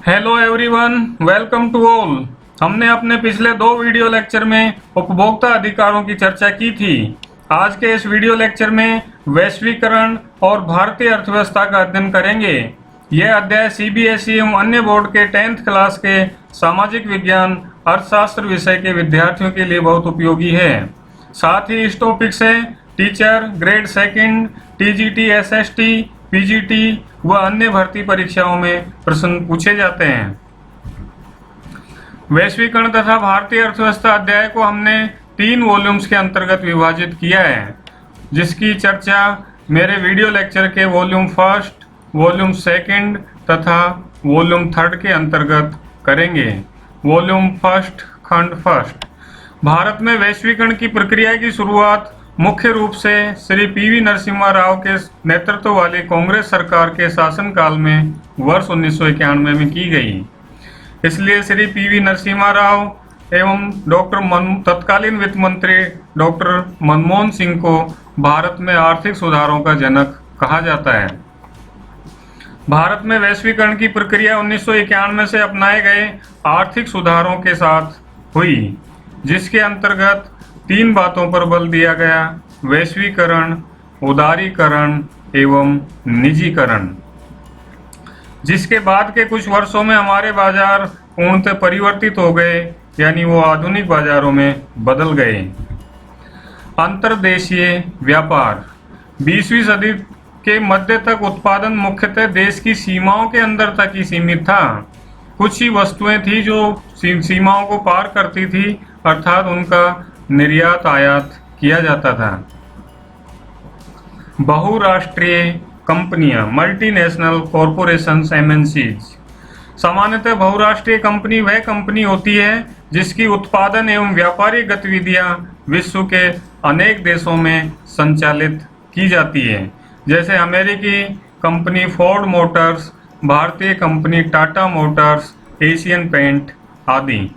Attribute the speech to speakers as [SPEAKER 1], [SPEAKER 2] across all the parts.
[SPEAKER 1] Hello everyone, welcome to all. हमने अपने पिछले दो वीडियो लेक्चर में उपभोक्ता अधिकारों की चर्चा की थी। आज के इस वीडियो लेक्चर में वैश्वीकरण और भारतीय अर्थव्यवस्था का अध्ययन करेंगे। यह अध्याय सीबीएसई एवं अन्य बोर्ड के 10th क्लास के सामाजिक विज्ञान अर्थशास्त्र विषय के विद्यार्थियों के लिए बहुत उपयोगी है। साथ ही इस टॉपिक से teacher, grade second, TGT, SST, PGT व अन्य भर्ती परीक्षाओं में प्रश्न पूछे जाते हैं। वैश्वीकरण तथा भारतीय अर्थव्यवस्था अध्याय को हमने 3 वॉल्यूम्स के अंतर्गत विभाजित किया है, जिसकी चर्चा मेरे वीडियो लेक्चर के वॉल्यूम 1, वॉल्यूम 2 तथा वॉल्यूम 3 के अंतर्गत करेंगे। वॉल्यूम 1 खंड 1। भारत में वैश्वीकरण की प्रक्रिया की शुरुआत मुख्य रूप से श्री पीवी नरसिम्हा राव के नेतृत्व वाली कांग्रेस सरकार के शासनकाल में वर्ष 1991 में की गई। इसलिए श्री पीवी नरसिम्हा राव एवं तत्कालीन वित्त मंत्री डॉक्टर मनमोहन सिंह को भारत में आर्थिक सुधारों का जनक कहा जाता है। भारत में वैश्वीकरण की प्रक्रिया 1991 से अपनाए गए आर्थिक सुधारों के साथ हुई, जिसके अंतर्गत 3 बातों पर बल दिया गया: वैश्वीकरण, उदारीकरण एवं निजीकरण। जिसके बाद के कुछ वर्षों में हमारे बाजार पूर्णतः परिवर्तित हो गए, यानी वो आधुनिक बाजारों में बदल गए। अंतर्देशीय व्यापार। 20वीं सदी के मध्य तक उत्पादन मुख्यतः देश की सीमाओं के अंदर तक ही सीमित था। कुछ ही वस्तुएं थी जो सीमाओं को पार करती थी, अर्थात उनका निर्यात आयात किया जाता था। बहुराष्ट्रीय कंपनियां, मल्टीनेशनल कॉरपोरेशंस, एमएनसीज। सामान्यतः बहुराष्ट्रीय कंपनी वह कंपनी होती है जिसकी उत्पादन एवं व्यापारिक गतिविधियां विश्व के अनेक देशों में संचालित की जाती है, जैसे अमेरिकी कंपनी फोर्ड मोटर्स, भारतीय company Tata Motors, Asian paint आदि।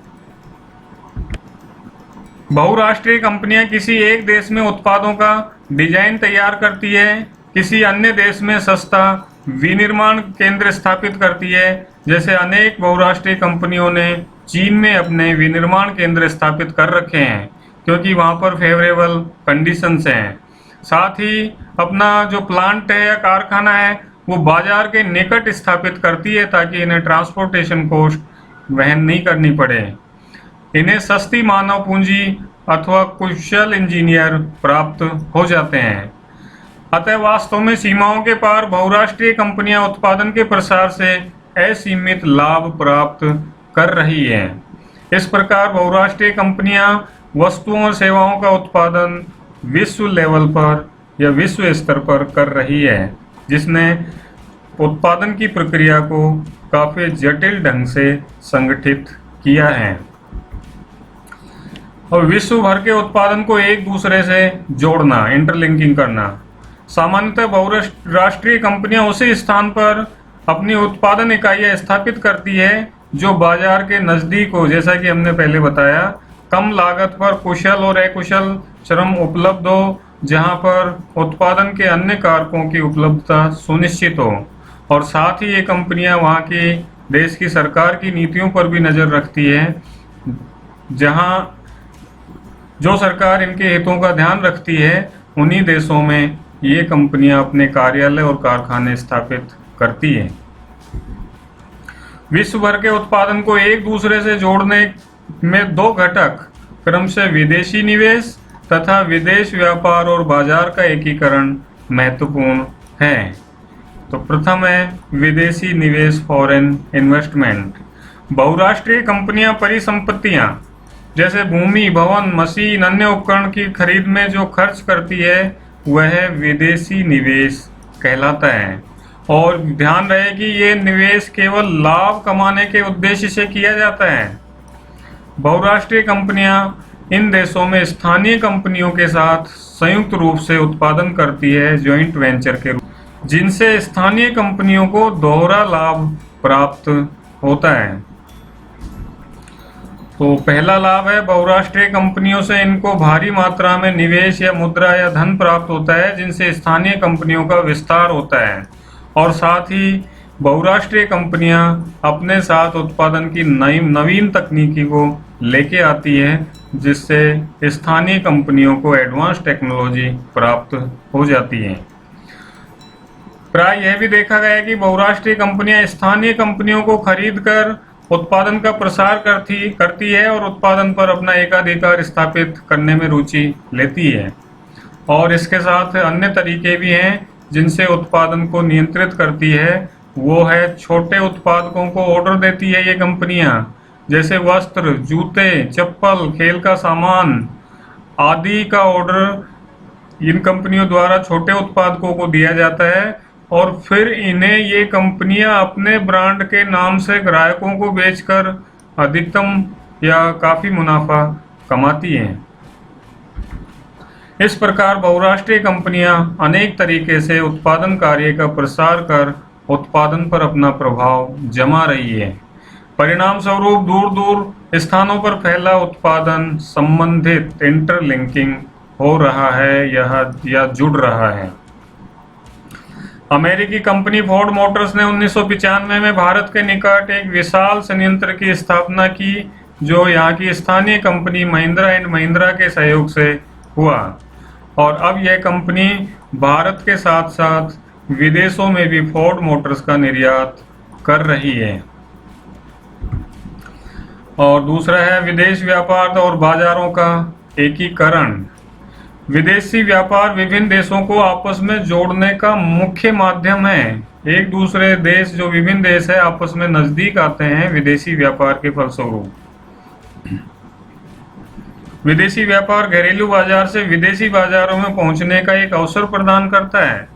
[SPEAKER 1] बहुराष्ट्रीय कंपनियां किसी एक देश में उत्पादों का डिजाइन तैयार करती है, किसी अन्य देश में सस्ता विनिर्माण केंद्र स्थापित करती है, जैसे अनेक बहुराष्ट्रीय कंपनियों ने चीन में अपने विनिर्माण केंद्र स्थापित कर रखे हैं, क्योंकि वहां पर फेवरेबल कंडीशंस हैं। साथ ही अपना जो प्लांट है या कारखाना है वो बाजार के निकट स्थापित करती है, ताकि इन्हें ट्रांसपोर्टेशन कॉस्ट वहन नहीं करनी पड़े। इन्हें सस्ती मानव पूंजी अथवा कुशल इंजीनियर प्राप्त हो जाते हैं। अतः वास्तव में सीमाओं के पार बहुराष्ट्रीय कंपनियां उत्पादन के प्रसार से असीमित लाभ प्राप्त कर रही हैं। इस प्रकार बहुराष्ट्रीय कंपनियां वस्तुओं और सेवाओं का उत्पादन विश्व लेवल पर या विश्व स्तर पर कर रही है, जिसने उत्पादन की प्रक्रिया को काफी जटिल ढंग से संगठित किया है और विश्व भर के उत्पादन को एक दूसरे से जोड़ना, इंटरलिंकिंग करना। सामान्यतः बहुराष्ट्रीय कंपनियां उसी स्थान पर अपनी उत्पादन इकाइयां स्थापित करती है जो बाजार के नजदीक हो, जैसा कि हमने पहले बताया। कम लागत पर कुशल और अकुशल श्रम उपलब्ध हो, जहां पर उत्पादन के अन्य कारकों की उपलब्धता सुनिश्चित हो, और साथ ही ये कंपनियां वहां की देश की सरकार की नीतियों पर भी नजर रखती है, जहां जो सरकार इनके हितों का ध्यान रखती है उन्हीं देशों में ये कंपनियां अपने कार्यालय और कारखाने स्थापित करती हैं। विश्व भर के उत्पादन को एक दूसरे से जोड़ने में 2 घटक क्रमशः विदेशी निवेश तथा विदेश व्यापार और बाजार का एकीकरण महत्वपूर्ण है। तो प्रथम है विदेशी निवेश, फॉरेन इन्वेस्टमेंट। बहुराष्ट्रीय कंपनियां परिसंपत्तियां जैसे भूमि, भवन, मशीन, अन्य उपकरण की खरीद में जो खर्च करती है वह विदेशी निवेश कहलाता है। और ध्यान रहे कि ये निवेश केवल लाभ कमाने के उद्देश्य से किया जाता है। बहुराष्ट्रीय कंपनियां इन देशों में स्थानीय कंपनियों के साथ संयुक्त रूप से उत्पादन करती है, जॉइंट वेंचर के रूप, जिनसे स्थानीय कंपनियों को दोहरा लाभ प्राप्त होता है। तो पहला लाभ है बहुराष्ट्रीय कंपनियों से इनको भारी मात्रा में निवेश या मुद्रा या धन प्राप्त होता है, जिनसे स्थानीय कंपनियों का विस्तार होता है। और साथ ही बहुराष्ट्रीय कंपनियां अपने साथ उत्पादन की नई नवीन तकनीकी को लेके आती है, जिससे स्थानीय कंपनियों को एडवांस टेक्नोलॉजी प्राप्त हो जाती है। प्राय यह भी देखा गया है कि बहुराष्ट्रीय कंपनियां स्थानीय कंपनियों को खरीदकर उत्पादन का प्रसार करती है और उत्पादन पर अपना एकाधिकार स्थापित करने में रुचि लेती है। और इसके साथ अन्य तरीके भी हैं जिनसे उत्पादन को नियंत्रित करती है। वो है छोटे उत्पादकों को ऑर्डर देती है ये कंपनियां, जैसे वस्त्र, जूते, चप्पल, खेल का सामान आदि का ऑर्डर इन कंपनियों द्वारा छोटे उत्पादकों को दिया जाता है और फिर इन्हें ये कंपनियां अपने ब्रांड के नाम से ग्राहकों को बेचकर अधिकतम या काफ़ी मुनाफा कमाती हैं। इस प्रकार बहुराष्ट्रीय कंपनियां अनेक तरीके से उत्पादन कार्य का प्रसार कर उत्पादन पर अपना प्रभाव जमा रही है। परिणाम स्वरूप दूर दूर स्थानों पर फैला उत्पादन संबंधित इंटरलिंकिंग हो रहा है या जुड़ रहा है। अमेरिकी कंपनी फोर्ड मोटर्स ने 1995 में भारत के निकट एक विशाल संयंत्र की स्थापना की, जो यहाँ की स्थानीय कंपनी महिंद्रा एंड महिंद्रा के सहयोग से हुआ और अब यह कंपनी भारत के साथ साथ विदेशों में भी फोर्ड मोटर्स का निर्यात कर रही है। और दूसरा है विदेश व्यापार और बाजारों का एकीकरण। विदेशी व्यापार विभिन्न देशों को आपस में जोड़ने का मुख्य माध्यम है। एक दूसरे देश जो विभिन्न देश है आपस में नजदीक आते हैं विदेशी व्यापार के फलस्वरूप। विदेशी व्यापार घरेलू बाजार से विदेशी बाजारों में पहुंचने का एक अवसर प्रदान करता है।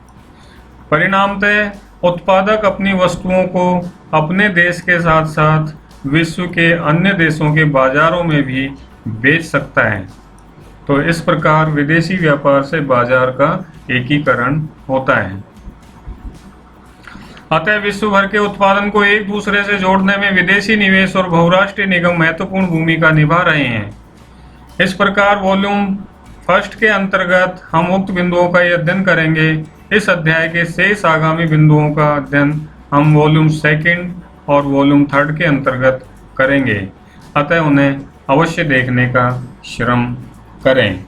[SPEAKER 1] परिणामतः उत्पादक अपनी वस्तुओं को अपने देश के साथ साथ विश्व के अन्य देशों के बाजारों में भी बेच सकता है। तो इस प्रकार विदेशी व्यापार से बाजार का एकीकरण होता है। अतः विश्व भर के उत्पादन को एक दूसरे से जोड़ने में विदेशी निवेश और बहुराष्ट्रीय निगम महत्वपूर्ण भूमिका निभा रहे हैं। इस प्रकार वॉल्यूम फर्स्ट के अंतर्गत हम उक्त बिंदुओं का अध्ययन करेंगे। इस अध्याय के शेष आगामी बिंदुओं का अध्ययन हम वॉल्यूम सेकंड और वॉल्यूम थर्ड के अंतर्गत करेंगे, अतः उन्हें अवश्य देखने का श्रम करें।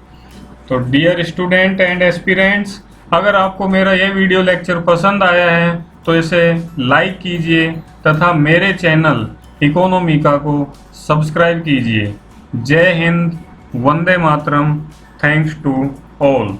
[SPEAKER 1] तो डियर स्टूडेंट एंड एस्पिरेंट्स, अगर आपको मेरा यह वीडियो लेक्चर पसंद आया है तो इसे लाइक कीजिए तथा मेरे चैनल इकोनॉमिका को सब्सक्राइब कीजिए। जय Hind, Vande Mataram, thanks to all.